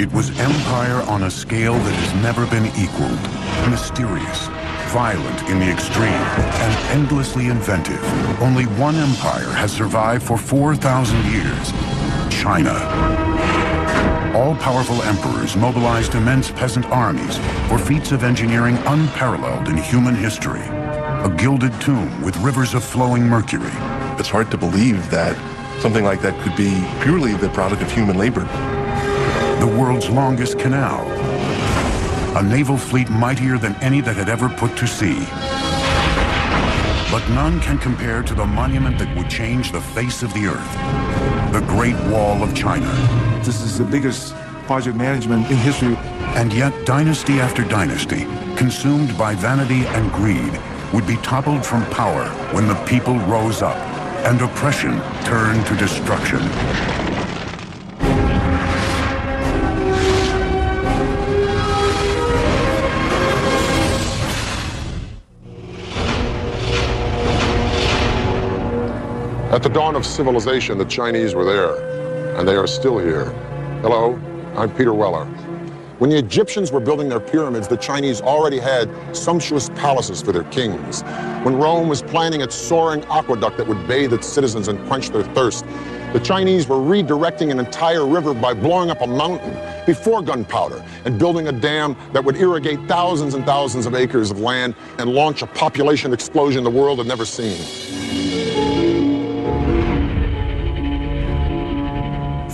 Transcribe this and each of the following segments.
It was empire on a scale that has never been equaled. Mysterious, violent in the extreme, and endlessly inventive. Only one empire has survived for 4,000 years: China. All-powerful emperors mobilized immense peasant armies for feats of engineering unparalleled in human history. A gilded tomb with rivers of flowing mercury. It's hard to believe that something like that could be purely the product of human labor. The world's longest canal. A naval fleet mightier than any that had ever put to sea. But none can compare to the monument that would change the face of the earth. The Great Wall of China. This is the biggest project management in history. And yet, dynasty after dynasty, consumed by vanity and greed, would be toppled from power when the people rose up, and oppression turned to destruction. At the dawn of civilization, the Chinese were there, and they are still here. Hello, I'm Peter Weller. When the Egyptians were building their pyramids, the Chinese already had sumptuous palaces for their kings. When Rome was planning its soaring aqueduct that would bathe its citizens and quench their thirst, the Chinese were redirecting an entire river by blowing up a mountain before gunpowder and building a dam that would irrigate thousands and thousands of acres of land and launch a population explosion the world had never seen.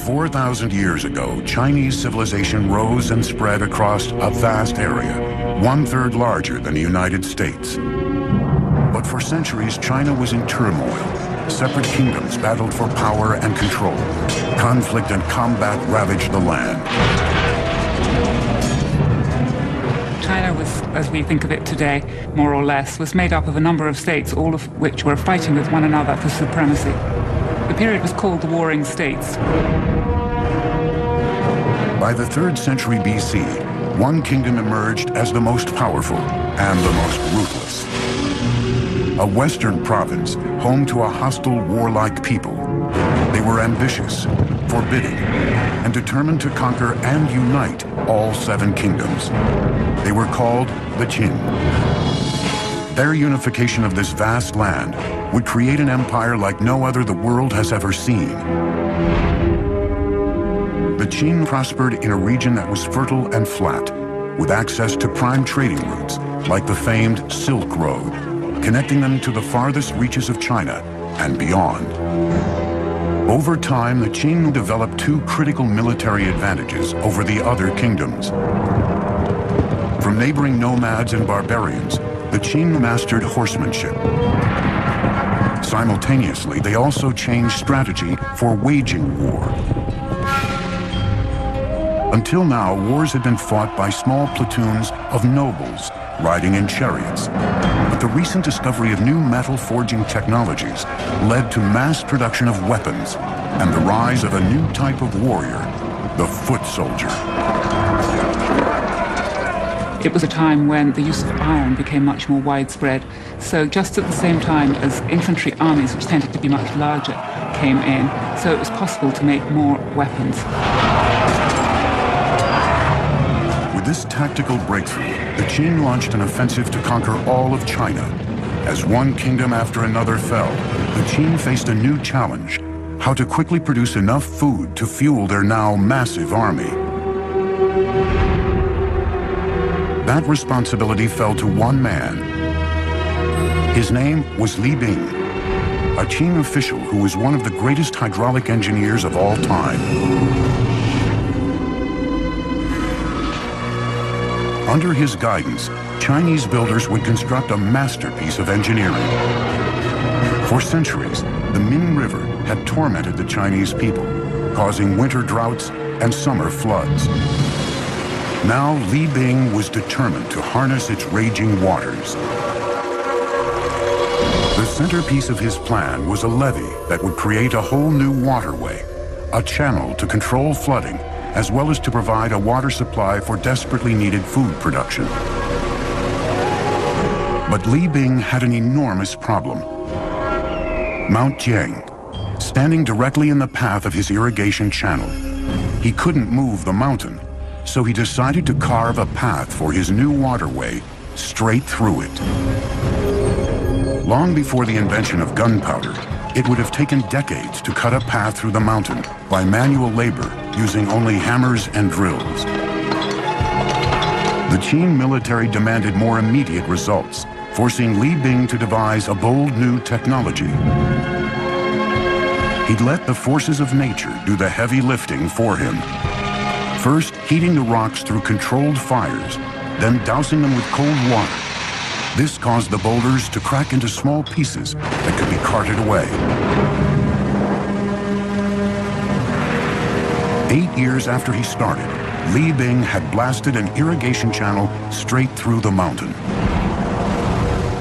4,000 years ago, Chinese civilization rose and spread across a vast area, 1/3 larger than the United States. But for centuries, China was in turmoil. Separate kingdoms battled for power and control. Conflict and combat ravaged the land. China was, as we think of it today, more or less, was made up of a number of states, all of which were fighting with one another for supremacy. The period was called the Warring States. By the 3rd century BC, one kingdom emerged as the most powerful and the most ruthless. A western province home to a hostile, warlike people. They were ambitious, forbidding, and determined to conquer and unite all 7 kingdoms. They were called the Qin. Their unification of this vast land would create an empire like no other the world has ever seen. The Qin prospered in a region that was fertile and flat, with access to prime trading routes like the famed Silk Road, connecting them to the farthest reaches of China and beyond. Over time, the Qin developed 2 critical military advantages over the other kingdoms. From neighboring nomads and barbarians, the Qin mastered horsemanship. Simultaneously, they also changed strategy for waging war. Until now, wars had been fought by small platoons of nobles riding in chariots. But the recent discovery of new metal forging technologies led to mass production of weapons and the rise of a new type of warrior, the foot soldier. It was a time when the use of iron became much more widespread. So just at the same time as infantry armies, which tended to be much larger, came in, so it was possible to make more weapons. With this tactical breakthrough, the Qin launched an offensive to conquer all of China. As one kingdom after another fell, the Qin faced a new challenge: how to quickly produce enough food to fuel their now massive army. That responsibility fell to one man. His name was Li Bing, a Qin official who was one of the greatest hydraulic engineers of all time. Under his guidance, Chinese builders would construct a masterpiece of engineering. For centuries, the Min River had tormented the Chinese people, causing winter droughts and summer floods. Now, Li Bing was determined to harness its raging waters. The centerpiece of his plan was a levee that would create a whole new waterway, a channel to control flooding, as well as to provide a water supply for desperately needed food production. But Li Bing had an enormous problem. Mount Jiang, standing directly in the path of his irrigation channel. He couldn't move the mountain, so he decided to carve a path for his new waterway straight through it. Long before the invention of gunpowder, it would have taken decades to cut a path through the mountain by manual labor using only hammers and drills. The Qin military demanded more immediate results, forcing Li Bing to devise a bold new technology. He'd let the forces of nature do the heavy lifting for him. First, heating the rocks through controlled fires, then dousing them with cold water. This caused the boulders to crack into small pieces that could be carted away. 8 years after he started, Li Bing had blasted an irrigation channel straight through the mountain.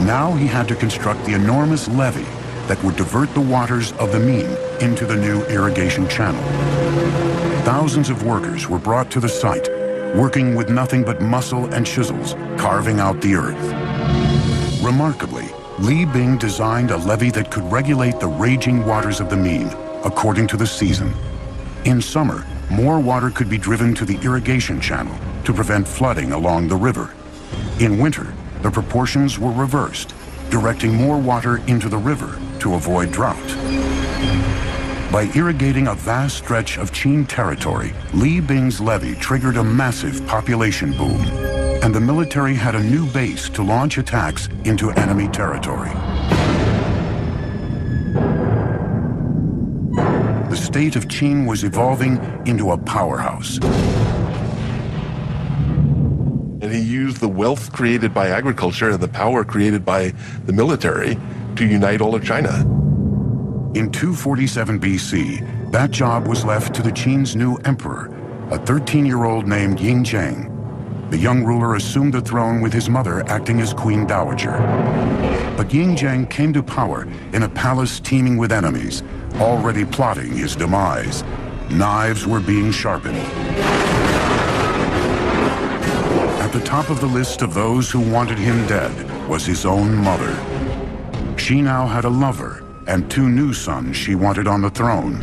Now he had to construct the enormous levee that would divert the waters of the Min into the new irrigation channel. Thousands of workers were brought to the site, working with nothing but muscle and chisels, carving out the earth. Remarkably, Li Bing designed a levee that could regulate the raging waters of the Min according to the season. In summer, more water could be driven to the irrigation channel to prevent flooding along the river. In winter, the proportions were reversed, directing more water into the river to avoid drought. By irrigating a vast stretch of Qin territory, Li Bing's levee triggered a massive population boom, and the military had a new base to launch attacks into enemy territory. The state of Qin was evolving into a powerhouse. And he used the wealth created by agriculture and the power created by the military to unite all of China. In 247 BC, that job was left to the Qin's new emperor, a 13-year-old named Ying Zheng. The young ruler assumed the throne with his mother acting as queen dowager. But Ying Zheng came to power in a palace teeming with enemies, already plotting his demise. Knives were being sharpened. At the top of the list of those who wanted him dead was his own mother. She now had a lover and 2 new sons she wanted on the throne.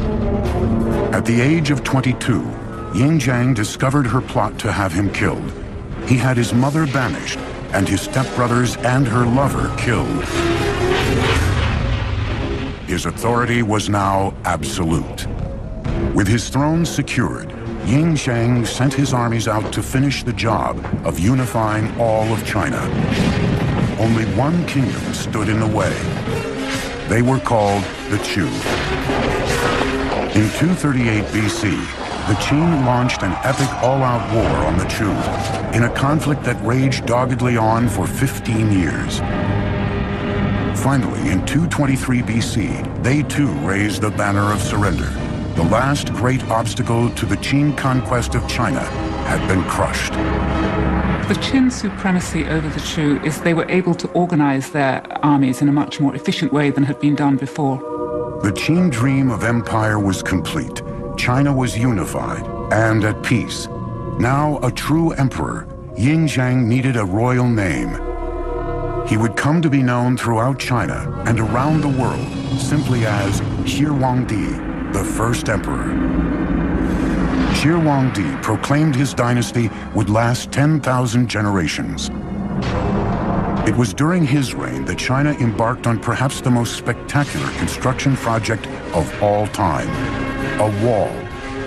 At the age of 22, Ying Zheng discovered her plot to have him killed. He had his mother banished and his stepbrothers and her lover killed. His authority was now absolute. With his throne secured, Ying Zheng sent his armies out to finish the job of unifying all of China. Only one kingdom stood in the way. They were called the Chu. In 238 BC, the Qin launched an epic all-out war on the Chu in a conflict that raged doggedly on for 15 years. Finally, in 223 BC, they too raised the banner of surrender. The last great obstacle to the Qin conquest of China had been crushed. The Qin supremacy over the Chu is they were able to organize their armies in a much more efficient way than had been done before. The Qin dream of empire was complete. China was unified and at peace. Now a true emperor, Ying Zheng needed a royal name. He would come to be known throughout China and around the world simply as Shi Huangdi, the first emperor. Shi Huangdi proclaimed his dynasty would last 10,000 generations. It was during his reign that China embarked on perhaps the most spectacular construction project of all time. A wall,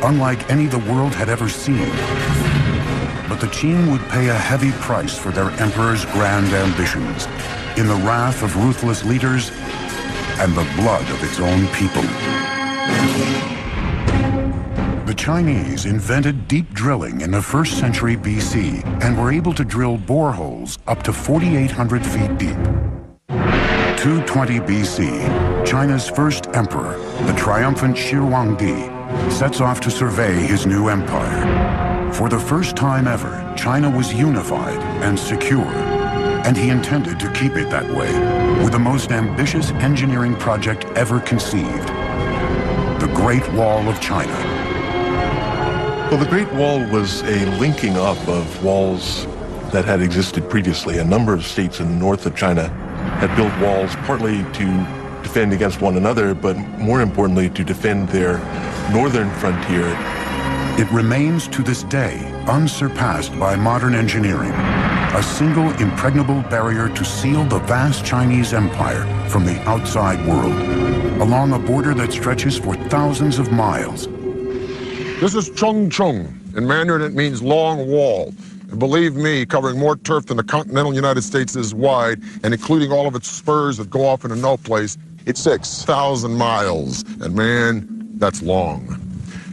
unlike any the world had ever seen. But the Qin would pay a heavy price for their emperor's grand ambitions, in the wrath of ruthless leaders and the blood of its own people. The Chinese invented deep drilling in the 1st century BC and were able to drill boreholes up to 4,800 feet deep. 220 BC, China's first emperor, the triumphant Shi Huangdi, sets off to survey his new empire. For the first time ever, China was unified and secure, and he intended to keep it that way, with the most ambitious engineering project ever conceived, the Great Wall of China. Well, the Great Wall was a linking up of walls that had existed previously. A number of states in the north of China had built walls partly to defend against one another, but more importantly, to defend their northern frontier It remains to this day unsurpassed by modern engineering, a single impregnable barrier to seal the vast Chinese empire from the outside world, along a border that stretches for thousands of miles. This is Chongcheng. In Mandarin, it means long wall. And believe me, covering more turf than the continental United States is wide, and including all of its spurs that go off into no place, it's 6,000 miles. And man, that's long.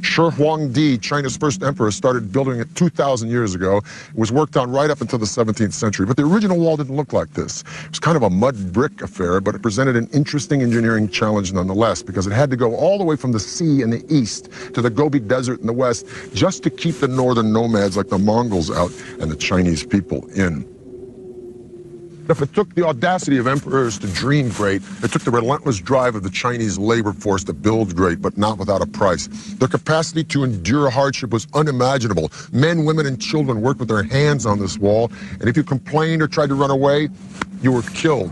Shi Huangdi, China's first emperor, started building it 2,000 years ago. It was worked on right up until the 17th century. But the original wall didn't look like this. It was kind of a mud brick affair, but it presented an interesting engineering challenge nonetheless, because it had to go all the way from the sea in the east to the Gobi Desert in the west, just to keep the northern nomads like the Mongols out and the Chinese people in. If it took the audacity of emperors to dream great, it took the relentless drive of the Chinese labor force to build great, but not without a price. Their capacity to endure hardship was unimaginable. Men, women, and children worked with their hands on this wall, and if you complained or tried to run away, you were killed.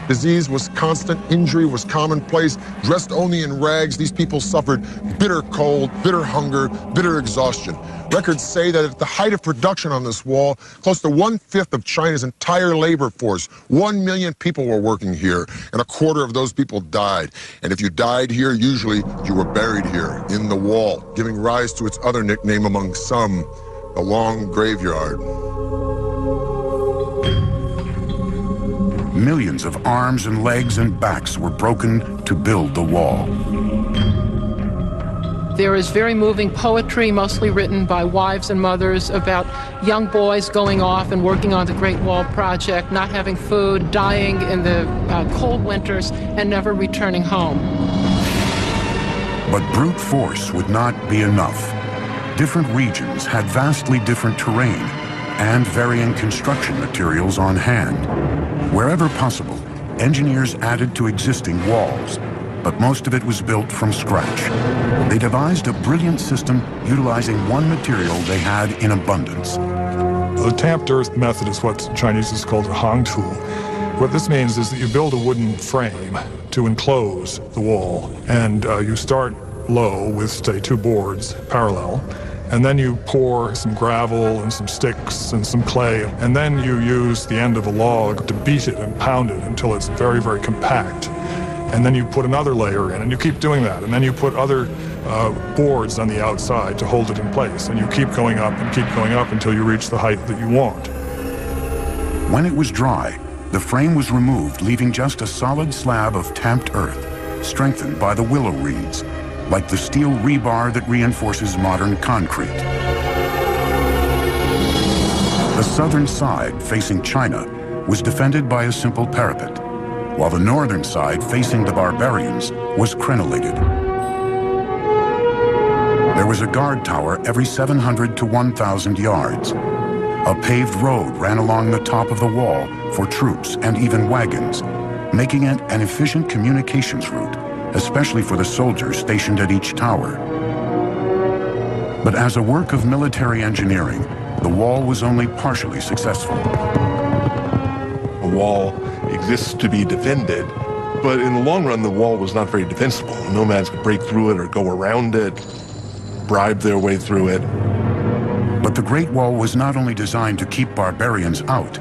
Disease was constant, injury was commonplace. Dressed only in rags, these people suffered bitter cold, bitter hunger, bitter exhaustion. Records say that at the height of production on this wall, close to 1/5 of China's entire labor force, 1 million people were working here, and a quarter of those people died. And if you died here, usually you were buried here, in the wall, giving rise to its other nickname among some, the Long Graveyard. Millions of arms and legs and backs were broken to build the wall. There is very moving poetry, mostly written by wives and mothers, about young boys going off and working on the Great Wall Project, not having food, dying in the cold winters, and never returning home. But brute force would not be enough. Different regions had vastly different terrain and varying construction materials on hand. Wherever possible, engineers added to existing walls, but most of it was built from scratch. They devised a brilliant system utilizing one material they had in abundance. The tamped earth method is what Chinese is called a hangtu. What this means is that you build a wooden frame to enclose the wall, and you start low with, say, 2 boards parallel, and then you pour some gravel and some sticks and some clay, and then you use the end of a log to beat it and pound it until it's very, very compact. And then you put another layer in, and you keep doing that. And then you put other boards on the outside to hold it in place. And you keep going up and keep going up until you reach the height that you want. When it was dry, the frame was removed, leaving just a solid slab of tamped earth, strengthened by the willow reeds, like the steel rebar that reinforces modern concrete. The southern side, facing China, was defended by a simple parapet, while the northern side, facing the barbarians, was crenellated. There was a guard tower every 700 to 1,000 yards. A paved road ran along the top of the wall for troops and even wagons, making it an efficient communications route, especially for the soldiers stationed at each tower. But as a work of military engineering, the wall was only partially successful. A wall exists to be defended, but in the long run, the wall was not very defensible. Nomads could break through it or go around it, bribe their way through it. But the Great Wall was not only designed to keep barbarians out,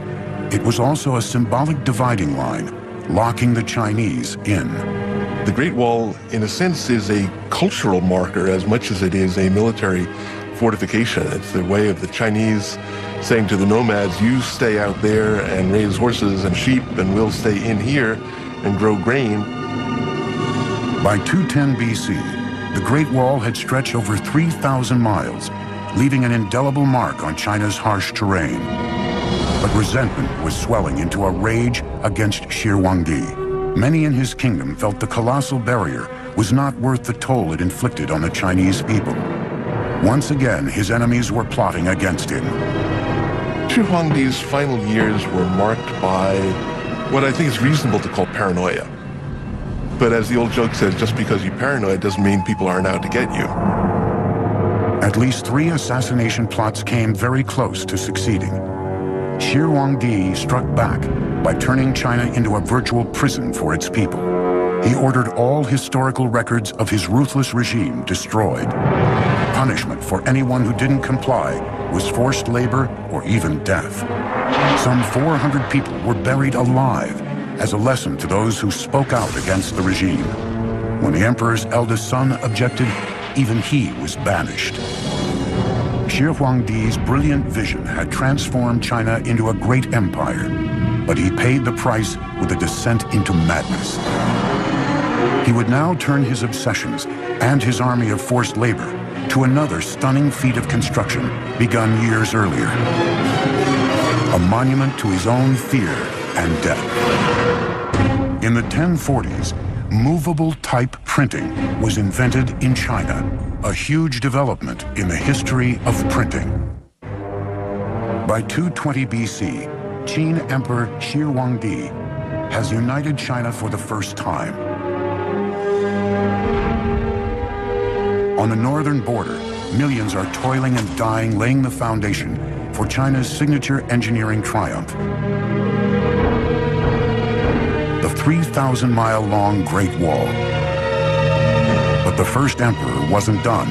it was also a symbolic dividing line, locking the Chinese in. The Great Wall, in a sense, is a cultural marker as much as it is a military fortification. It's the way of the Chinese saying to the nomads, you stay out there and raise horses and sheep, and we'll stay in here and grow grain. By 210 BC, the Great Wall had stretched over 3,000 miles, leaving an indelible mark on China's harsh terrain. But resentment was swelling into a rage against Shi Huangdi. Many in his kingdom felt the colossal barrier was not worth the toll it inflicted on the Chinese people. Once again, his enemies were plotting against him. Shi Huangdi's final years were marked by what I think is reasonable to call paranoia. But as the old joke says, just because you're paranoid doesn't mean people aren't out to get you. At least 3 assassination plots came very close to succeeding. Shi Huangdi struck back by turning China into a virtual prison for its people. He ordered all historical records of his ruthless regime destroyed. Punishment for anyone who didn't comply was forced labor or even death. Some 400 people were buried alive as a lesson to those who spoke out against the regime. When the emperor's eldest son objected, even he was banished. Shi Huangdi's brilliant vision had transformed China into a great empire, but he paid the price with a descent into madness. He would now turn his obsessions and his army of forced labor to another stunning feat of construction begun years earlier. A monument to his own fear and death. In the 1040s, movable type printing was invented in China, a huge development in the history of printing. By 220 BC, Qin Emperor Shi Huangdi has united China for the first time. On the northern border, millions are toiling and dying, laying the foundation for China's signature engineering triumph. The 3,000-mile-long Great Wall. But the first emperor wasn't done.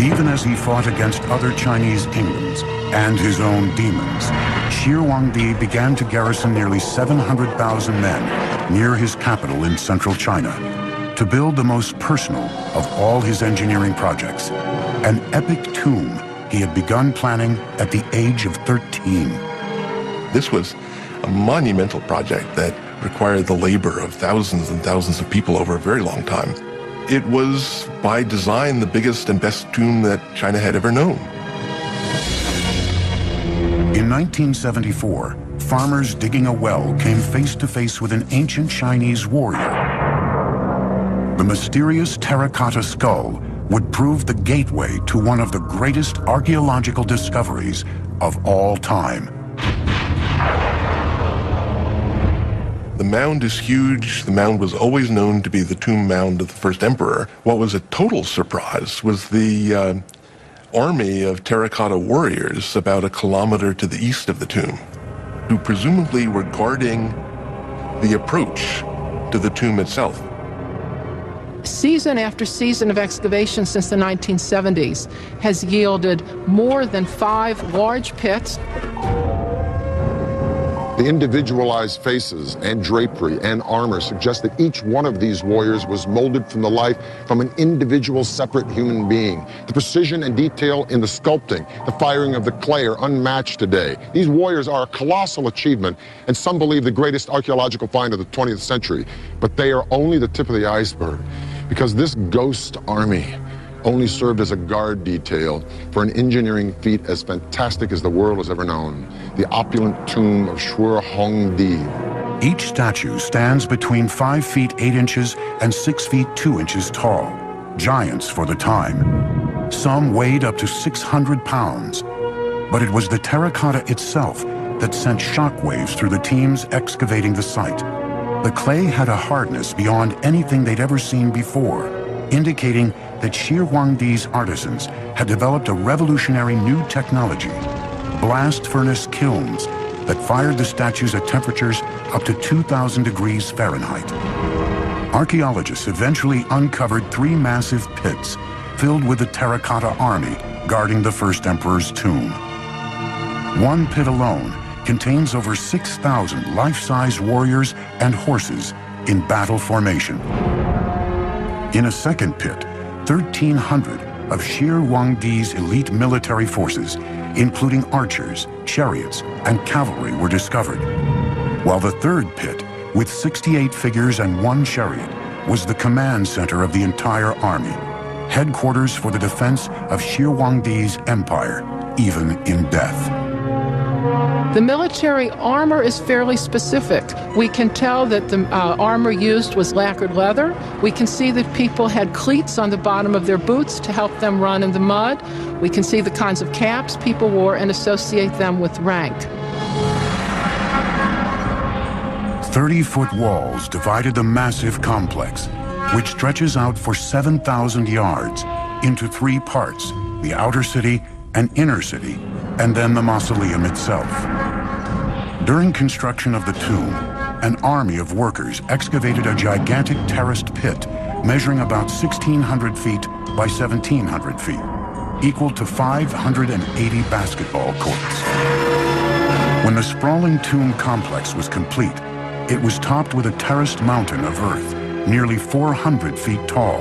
Even as he fought against other Chinese kingdoms and his own demons, Shi Huangdi began to garrison nearly 700,000 men near his capital in central China to build the most personal of all his engineering projects, an epic tomb he had begun planning at the age of 13. This was a monumental project that required the labor of thousands and thousands of people over a very long time. It was, by design, the biggest and best tomb that China had ever known. In 1974, farmers digging a well came face to face with an ancient Chinese warrior. The mysterious terracotta skull would prove the gateway to one of the greatest archaeological discoveries of all time. The mound is huge. The mound was always known to be the tomb mound of the first emperor. What was a total surprise was the army of terracotta warriors about a kilometer to the east of the tomb, who presumably were guarding the approach to the tomb itself. Season after season of excavation since the 1970s has yielded more than 5 large pits. The individualized faces and drapery and armor suggest that each one of these warriors was molded from the life from an individual separate human being. The precision and detail in the sculpting, the firing of the clay are unmatched today. These warriors are a colossal achievement, and some believe the greatest archaeological find of the 20th century. But they are only the tip of the iceberg, because this ghost army only served as a guard detail for an engineering feat as fantastic as the world has ever known, the opulent tomb of Shi Huangdi. Each statue stands between 5 feet 8 inches and 6 feet 2 inches tall, giants for the time. Some weighed up to 600 pounds. But it was the terracotta itself that sent shockwaves through the teams excavating the site. The clay had a hardness beyond anything they'd ever seen before, indicating that Shi Huangdi's artisans had developed a revolutionary new technology, blast furnace kilns that fired the statues at temperatures up to 2,000 degrees Fahrenheit. Archaeologists eventually uncovered 3 massive pits filled with the terracotta army guarding the first emperor's tomb. One pit alone contains over 6,000 life-size warriors and horses in battle formation. In a second pit, 1,300 of Shi Huangdi's elite military forces, including archers, chariots, and cavalry, were discovered. While the third pit, with 68 figures and 1 chariot, was the command center of the entire army, headquarters for the defense of Shi Huangdi's empire, even in death. The military armor is fairly specific. We can tell that the armor used was lacquered leather. We can see that people had cleats on the bottom of their boots to help them run in the mud. We can see the kinds of caps people wore and associate them with rank. 30-foot walls divided the massive complex, which stretches out for 7,000 yards into 3 parts, the outer city and inner city, and then the mausoleum itself. During construction of the tomb, an army of workers excavated a gigantic terraced pit measuring about 1,600 feet by 1,700 feet, equal to 580 basketball courts. When the sprawling tomb complex was complete, it was topped with a terraced mountain of earth, nearly 400 feet tall.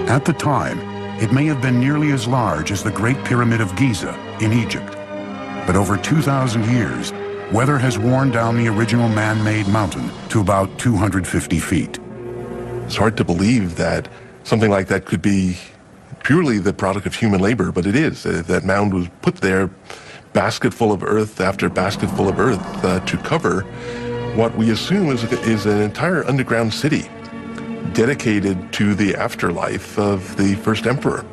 At the time, it may have been nearly as large as the Great Pyramid of Giza in Egypt. But over 2,000 years, weather has worn down the original man-made mountain to about 250 feet. It's hard to believe that something like that could be purely the product of human labor, but it is. That mound was put there, basket full of earth after basket full of earth, to cover what we assume is an entire underground city dedicated to the afterlife of the first emperor.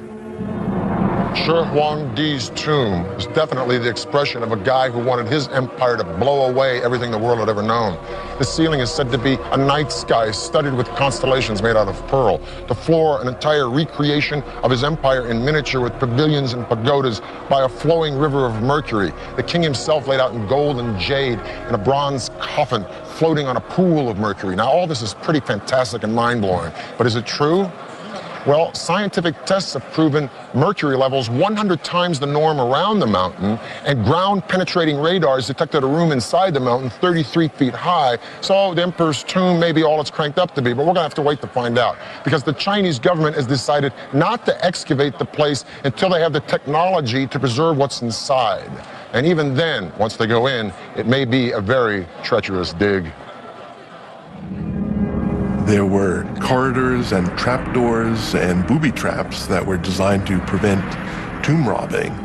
Shi Huangdi's tomb is definitely the expression of a guy who wanted his empire to blow away everything the world had ever known. The ceiling is said to be a night sky studded with constellations made out of pearl. The floor, an entire recreation of his empire in miniature with pavilions and pagodas by a flowing river of mercury. The king himself laid out in gold and jade in a bronze coffin floating on a pool of mercury. Now, all this is pretty fantastic and mind-blowing, but is it true? Well, scientific tests have proven mercury levels 100 times the norm around the mountain, and ground-penetrating radars detected a room inside the mountain 33 feet high. So the emperor's tomb may be all it's cranked up to be, but we're going to have to wait to find out, because the Chinese government has decided not to excavate the place until they have the technology to preserve what's inside. And even then, once they go in, it may be a very treacherous dig. There were corridors and trapdoors and booby traps that were designed to prevent tomb robbing.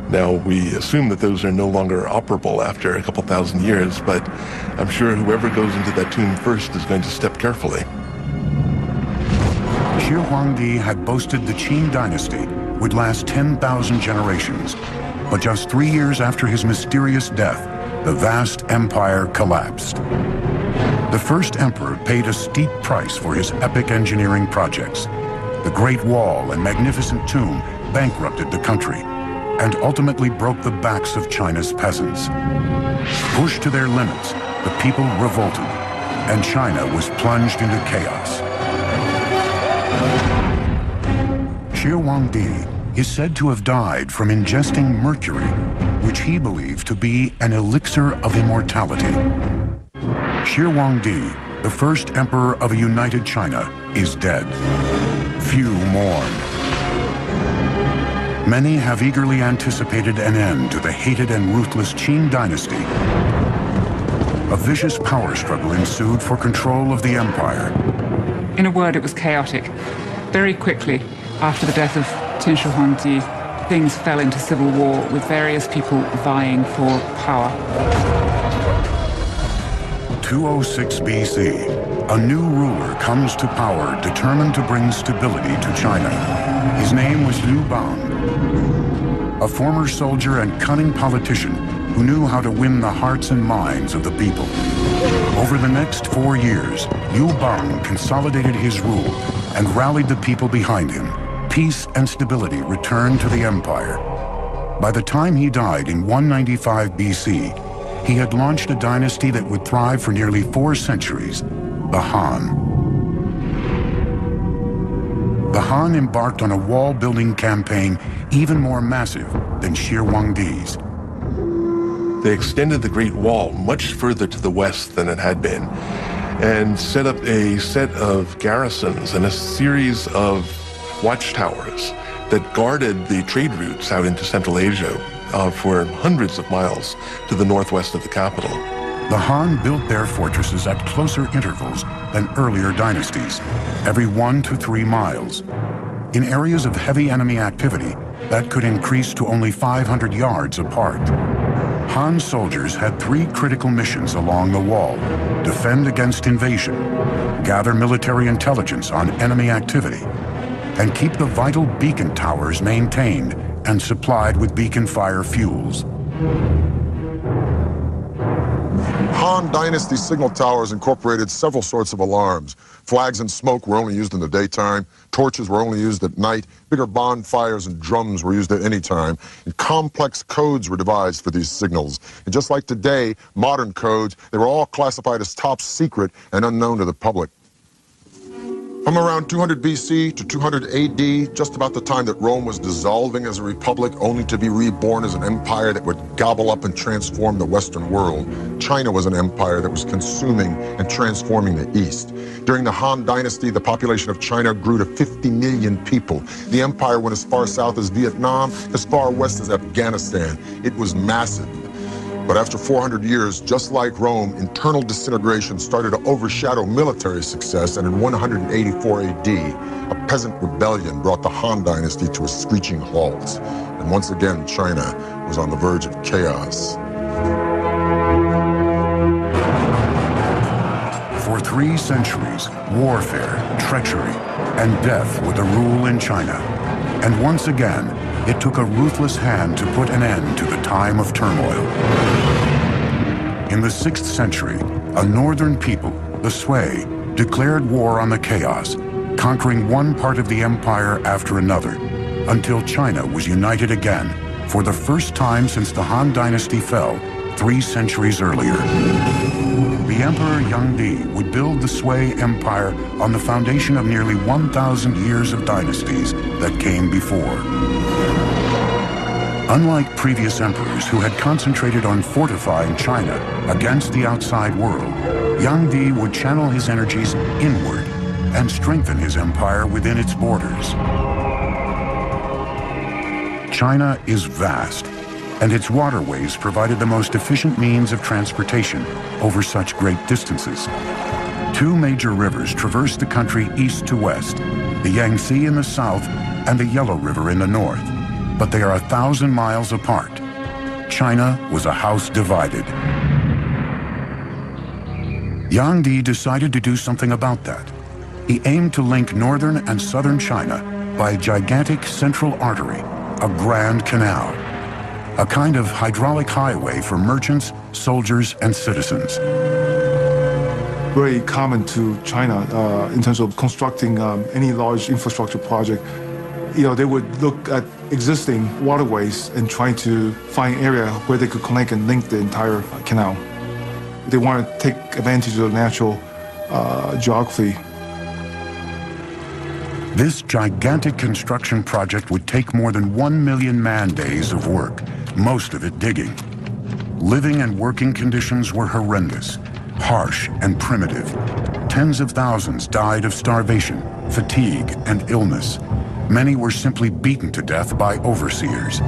Now, we assume that those are no longer operable after a couple thousand years, but I'm sure whoever goes into that tomb first is going to step carefully. Shi Huangdi had boasted the Qin dynasty would last 10,000 generations, but just 3 years after his mysterious death, the vast empire collapsed. The first emperor paid a steep price for his epic engineering projects. The Great Wall and magnificent tomb bankrupted the country and ultimately broke the backs of China's peasants. Pushed to their limits, the people revolted, and China was plunged into chaos. Shi Huangdi is said to have died from ingesting mercury, which he believed to be an elixir of immortality. Shi Huangdi, the first emperor of a united China, is dead. Few mourn. Many have eagerly anticipated an end to the hated and ruthless Qin dynasty. A vicious power struggle ensued for control of the empire. In a word, it was chaotic. Very quickly, after the death of Qin Shi Huangdi, things fell into civil war with various people vying for power. 206 BC, a new ruler comes to power determined to bring stability to China. His name was Liu Bang, a former soldier and cunning politician who knew how to win the hearts and minds of the people. Over the next 4 years, Liu Bang consolidated his rule and rallied the people behind him. Peace and stability returned to the empire. By the time he died in 195 BC, he had launched a dynasty that would thrive for nearly 4 centuries, the Han. The Han embarked on a wall-building campaign even more massive than Shi Huangdi's. They extended the Great Wall much further to the west than it had been, and set up a set of garrisons and a series of watchtowers that guarded the trade routes out into Central Asia for hundreds of miles to the northwest of the capital. The Han built their fortresses at closer intervals than earlier dynasties, every 1 to 3 miles. In areas of heavy enemy activity, that could increase to only 500 yards apart. Han soldiers had 3 critical missions along the wall: defend against invasion, gather military intelligence on enemy activity, and keep the vital beacon towers maintained and supplied with beacon fire fuels. Han Dynasty signal towers incorporated several sorts of alarms. Flags and smoke were only used in the daytime. Torches were only used at night. Bigger bonfires and drums were used at any time. And complex codes were devised for these signals. And just like today, modern codes, they were all classified as top secret and unknown to the public. From around 200 BC to 200 AD, just about the time that Rome was dissolving as a republic, only to be reborn as an empire that would gobble up and transform the Western world, China was an empire that was consuming and transforming the East. During the Han Dynasty, the population of China grew to 50 million people. The empire went as far south as Vietnam, as far west as Afghanistan. It was massive. But after 400 years, just like Rome, internal disintegration started to overshadow military success, and in 184 AD, a peasant rebellion brought the Han Dynasty to a screeching halt. And once again, China was on the verge of chaos. For 3 centuries, warfare, treachery, and death were the rule in China. And once again, it took a ruthless hand to put an end to the time of turmoil. In the 6th century, a northern people, the Sui, declared war on the chaos, conquering one part of the empire after another, until China was united again, for the first time since the Han Dynasty fell 3 centuries earlier. The Emperor Yangdi would build the Sui Empire on the foundation of nearly 1,000 years of dynasties that came before. Unlike previous emperors who had concentrated on fortifying China against the outside world, Yangdi would channel his energies inward and strengthen his empire within its borders. China is vast, and its waterways provided the most efficient means of transportation over such great distances. 2 major rivers traverse the country east to west, the Yangtze in the south and the Yellow River in the north, but they are 1,000 miles apart. China was a house divided. Yangdi decided to do something about that. He aimed to link northern and southern China by a gigantic central artery, a Grand Canal, a kind of hydraulic highway for merchants, soldiers, and citizens. Very common to China in terms of constructing any large infrastructure project. They would look at existing waterways and try to find an area where they could connect and link the entire canal. They want to take advantage of the natural geography. This gigantic construction project would take more than 1 million man-days of work, most of it digging. Living and working conditions were horrendous, harsh and primitive. Tens of thousands died of starvation, fatigue, and illness. Many were simply beaten to death by overseers.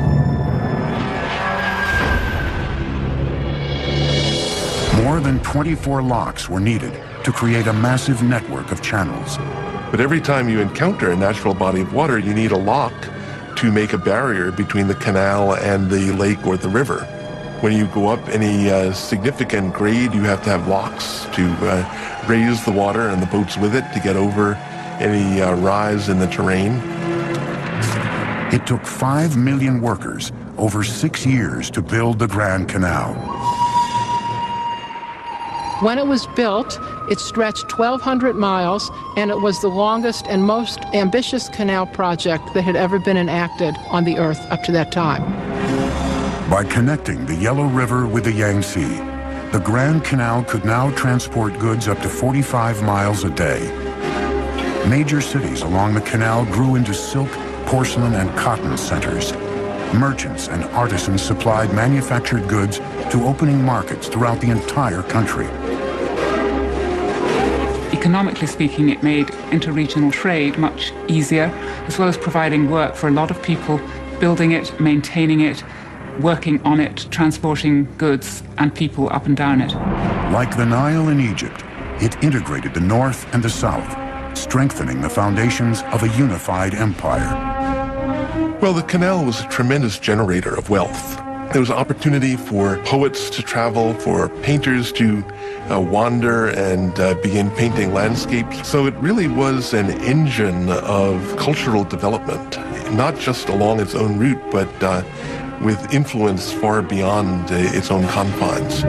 More than 24 locks were needed to create a massive network of channels. But every time you encounter a natural body of water, you need a lock to make a barrier between the canal and the lake or the river. When you go up any significant grade, you have to have locks to raise the water and the boats with it to get over any rise in the terrain. It took 5 million workers over 6 years to build the Grand Canal. When it was built, it stretched 1,200 miles, and it was the longest and most ambitious canal project that had ever been enacted on the Earth up to that time. By connecting the Yellow River with the Yangtze, the Grand Canal could now transport goods up to 45 miles a day. Major cities along the canal grew into silk, porcelain, and cotton centers. Merchants and artisans supplied manufactured goods to opening markets throughout the entire country. Economically speaking, it made interregional trade much easier, as well as providing work for a lot of people, building it, maintaining it, working on it, transporting goods and people up and down it. Like the Nile in Egypt, it integrated the North and the South, strengthening the foundations of a unified empire. Well, the canal was a tremendous generator of wealth. There was opportunity for poets to travel, for painters to wander and begin painting landscapes. So it really was an engine of cultural development, not just along its own route, but with influence far beyond its own confines.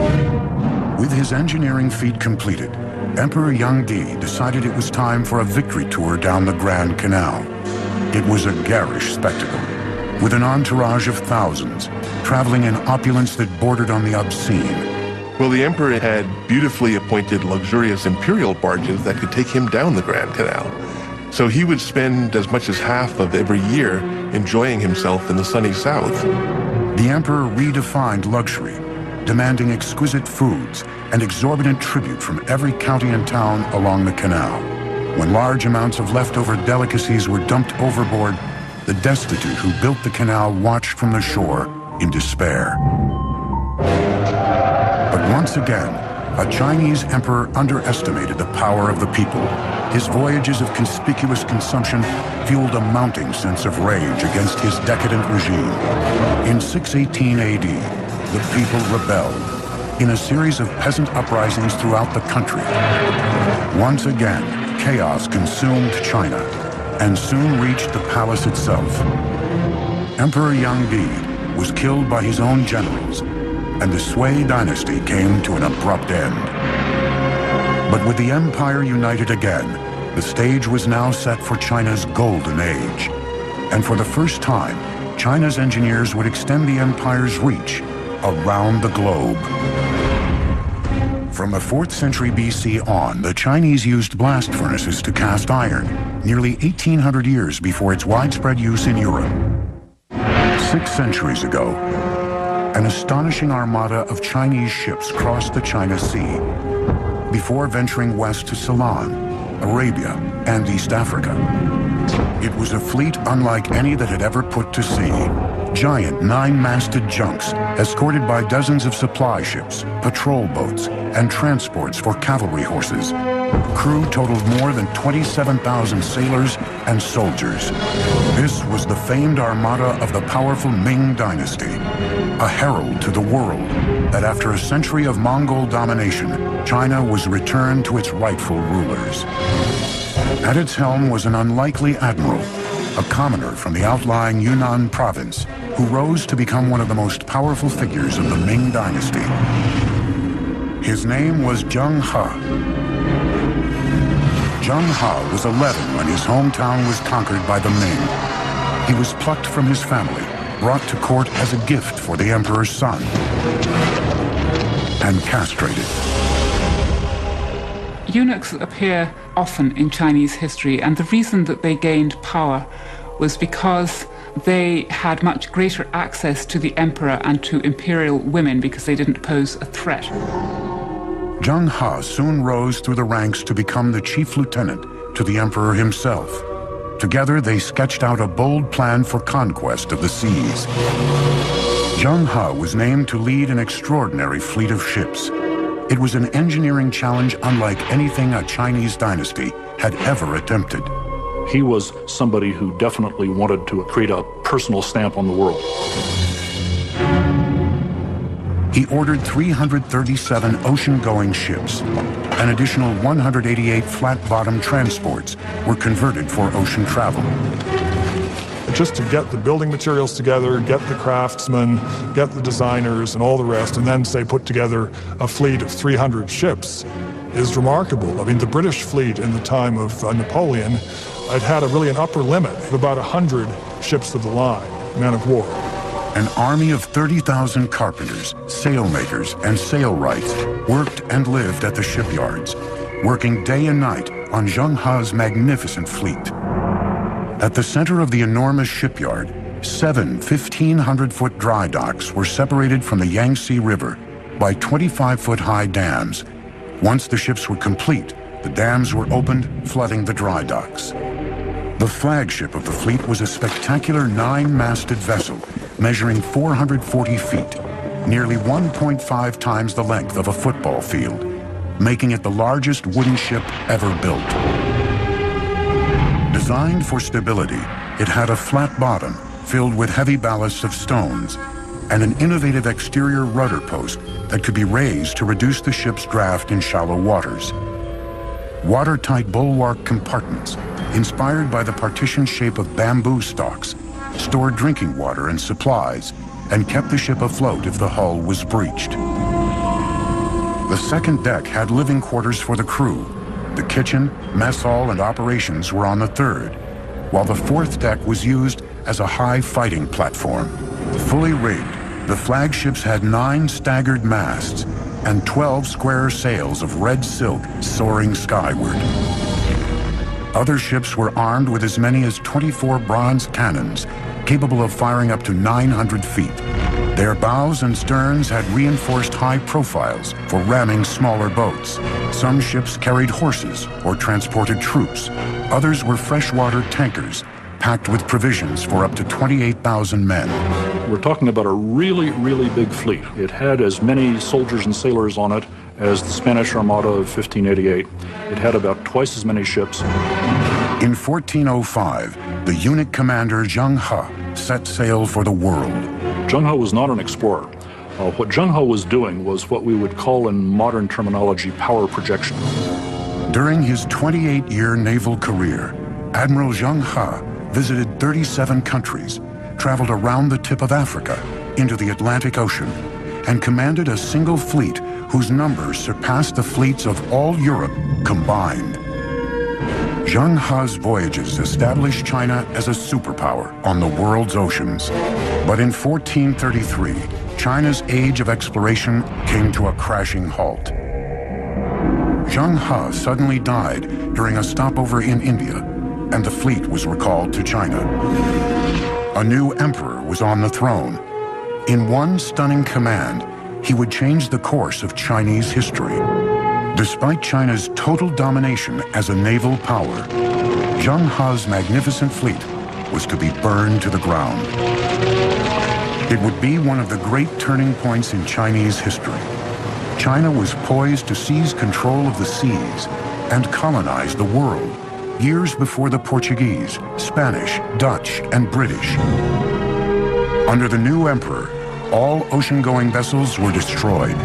With his engineering feat completed, Emperor Yangdi decided it was time for a victory tour down the Grand Canal. It was a garish spectacle, with an entourage of thousands, traveling in opulence that bordered on the obscene. Well, the emperor had beautifully appointed luxurious imperial barges that could take him down the Grand Canal. So he would spend as much as half of every year enjoying himself in the sunny south. The emperor redefined luxury, demanding exquisite foods and exorbitant tribute from every county and town along the canal. When large amounts of leftover delicacies were dumped overboard, the destitute who built the canal watched from the shore in despair. But once again, a Chinese emperor underestimated the power of the people. His voyages of conspicuous consumption fueled a mounting sense of rage against his decadent regime. In 618 AD, the people rebelled in a series of peasant uprisings throughout the country. Once again, chaos consumed China and soon reached the palace itself. Emperor Yangdi was killed by his own generals, and the Sui dynasty came to an abrupt end. But with the empire united again, the stage was now set for China's golden age. And for the first time, China's engineers would extend the empire's reach around the globe. From the 4th century BC on, the Chinese used blast furnaces to cast iron, nearly 1,800 years before its widespread use in Europe. 6 centuries ago, an astonishing armada of Chinese ships crossed the China Sea before venturing west to Ceylon, Arabia, and East Africa. It was a fleet unlike any that had ever put to sea. Giant 9-masted junks, escorted by dozens of supply ships, patrol boats, and transports for cavalry horses. Crew totaled more than 27,000 sailors and soldiers. This was the famed armada of the powerful Ming Dynasty, a herald to the world that after a century of Mongol domination, China was returned to its rightful rulers. At its helm was an unlikely admiral, a commoner from the outlying Yunnan province, who rose to become one of the most powerful figures of the Ming Dynasty. His name was Zheng He. Zheng He was 11 when his hometown was conquered by the Ming. He was plucked from his family, brought to court as a gift for the emperor's son, and castrated. Eunuchs appear often in Chinese history, and the reason that they gained power was because they had much greater access to the emperor and to imperial women because they didn't pose a threat. Zheng He soon rose through the ranks to become the chief lieutenant to the emperor himself. Together, they sketched out a bold plan for conquest of the seas. Zheng He was named to lead an extraordinary fleet of ships. It was an engineering challenge unlike anything a Chinese dynasty had ever attempted. He was somebody who definitely wanted to create a personal stamp on the world. He ordered 337 ocean-going ships. An additional 188 flat-bottom transports were converted for ocean travel. Just to get the building materials together, get the craftsmen, get the designers and all the rest, and then, say, put together a fleet of 300 ships is remarkable. I mean, the British fleet in the time of Napoleon had an upper limit of about 100 ships of the line, men of war. An army of 30,000 carpenters, sailmakers, and sailwrights worked and lived at the shipyards, working day and night on Zheng He's magnificent fleet. At the center of the enormous shipyard, 7 1,500-foot dry docks were separated from the Yangtze River by 25-foot-high dams. Once the ships were complete, the dams were opened, flooding the dry docks. The flagship of the fleet was a spectacular 9-masted vessel measuring 440 feet, nearly 1.5 times the length of a football field, making it the largest wooden ship ever built. Designed for stability, it had a flat bottom filled with heavy ballasts of stones and an innovative exterior rudder post that could be raised to reduce the ship's draft in shallow waters. Watertight bulwark compartments, inspired by the partition shape of bamboo stalks, stored drinking water and supplies and kept the ship afloat if the hull was breached. The second deck had living quarters for the crew. The kitchen, mess hall, and operations were on the third, while the fourth deck was used as a high fighting platform. Fully rigged, the flagships had 9 staggered masts and 12 square sails of red silk soaring skyward. Other ships were armed with as many as 24 bronze cannons, capable of firing up to 900 feet. Their bows and sterns had reinforced high profiles for ramming smaller boats. Some ships carried horses or transported troops. Others were freshwater tankers, packed with provisions for up to 28,000 men. We're talking about a really, really big fleet. It had as many soldiers and sailors on it as the Spanish Armada of 1588. It had about twice as many ships. In 1405, the eunuch commander Zheng He set sail for the world. Zheng He was not an explorer. What Zheng He was doing was what we would call in modern terminology power projection. During his 28-year naval career, Admiral Zheng He visited 37 countries, traveled around the tip of Africa into the Atlantic Ocean, and commanded a single fleet whose numbers surpassed the fleets of all Europe combined. Zheng He's voyages established China as a superpower on the world's oceans. But in 1433, China's age of exploration came to a crashing halt. Zheng He suddenly died during a stopover in India, and the fleet was recalled to China. A new emperor was on the throne. In one stunning command, he would change the course of Chinese history. Despite China's total domination as a naval power, Zheng He's magnificent fleet was to be burned to the ground. It would be one of the great turning points in Chinese history. China was poised to seize control of the seas and colonize the world years before the Portuguese, Spanish, Dutch, and British. Under the new emperor, all ocean-going vessels were destroyed.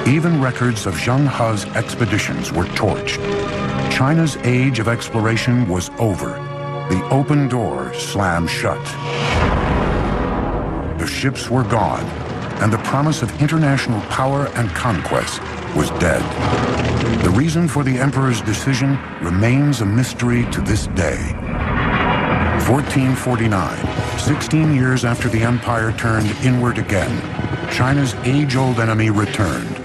Even records of Zheng He's expeditions were torched. China's age of exploration was over. The open door slammed shut. The ships were gone, and the promise of international power and conquest was dead. The reason for the emperor's decision remains a mystery to this day. 1449, 16 years after the empire turned inward again, China's age-old enemy returned.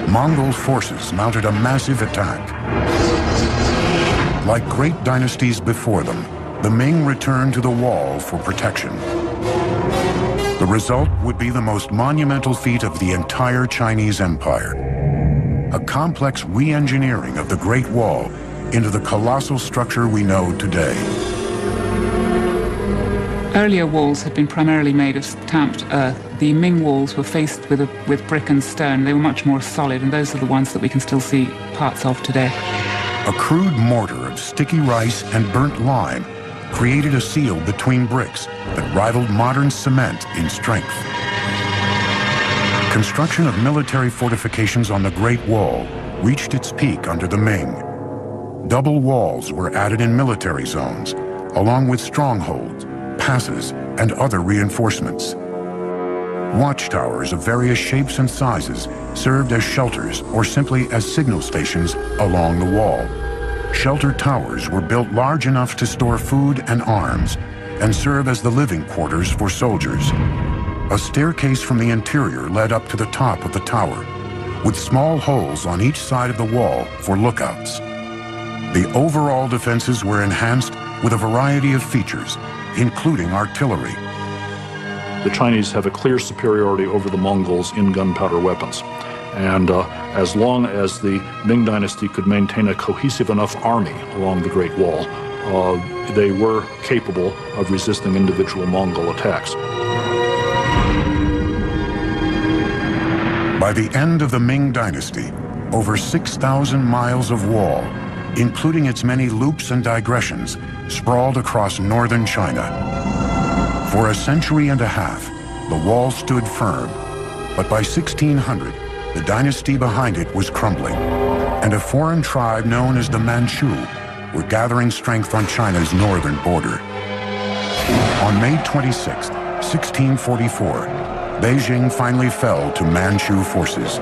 Mongol forces mounted a massive attack. Like great dynasties before them, the Ming returned to the wall for protection. The result would be the most monumental feat of the entire Chinese empire. A complex re-engineering of the Great Wall into the colossal structure we know today. Earlier walls had been primarily made of stamped earth. The Ming walls were faced with brick and stone. They were much more solid, and those are the ones that we can still see parts of today. A crude mortar of sticky rice and burnt lime created a seal between bricks that rivaled modern cement in strength. Construction of military fortifications on the Great Wall reached its peak under the Ming. Double walls were added in military zones, along with strongholds, passes, and other reinforcements. Watchtowers of various shapes and sizes served as shelters or simply as signal stations along the wall. Shelter towers were built large enough to store food and arms and serve as the living quarters for soldiers. A staircase from the interior led up to the top of the tower, with small holes on each side of the wall for lookouts. The overall defenses were enhanced with a variety of features, including artillery. The Chinese have a clear superiority over the Mongols in gunpowder weapons. And as long as the Ming Dynasty could maintain a cohesive enough army along the Great Wall, they were capable of resisting individual Mongol attacks. By the end of the Ming Dynasty, over 6,000 miles of wall, including its many loops and digressions, sprawled across northern China. For a century and a half, the wall stood firm, but by 1600, the dynasty behind it was crumbling, and a foreign tribe known as the Manchu were gathering strength on China's northern border. On May 26, 1644, Beijing finally fell to Manchu forces.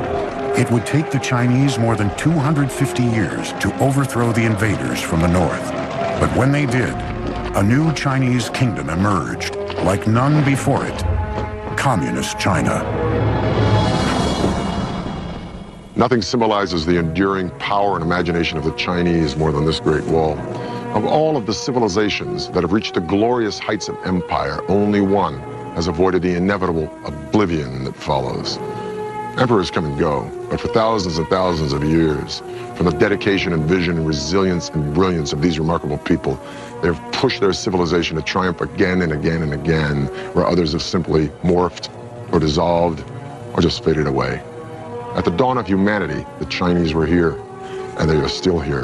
It would take the Chinese more than 250 years to overthrow the invaders from the north. But when they did, a new Chinese kingdom emerged, like none before it, Communist China. Nothing symbolizes the enduring power and imagination of the Chinese more than this Great Wall. Of all of the civilizations that have reached the glorious heights of empire, only one has avoided the inevitable oblivion that follows. Emperors come and go, but for thousands and thousands of years, from the dedication and vision and resilience and brilliance of these remarkable people, they've pushed their civilization to triumph again and again and again, where others have simply morphed or dissolved or just faded away. At the dawn of humanity, the Chinese were here, and they are still here.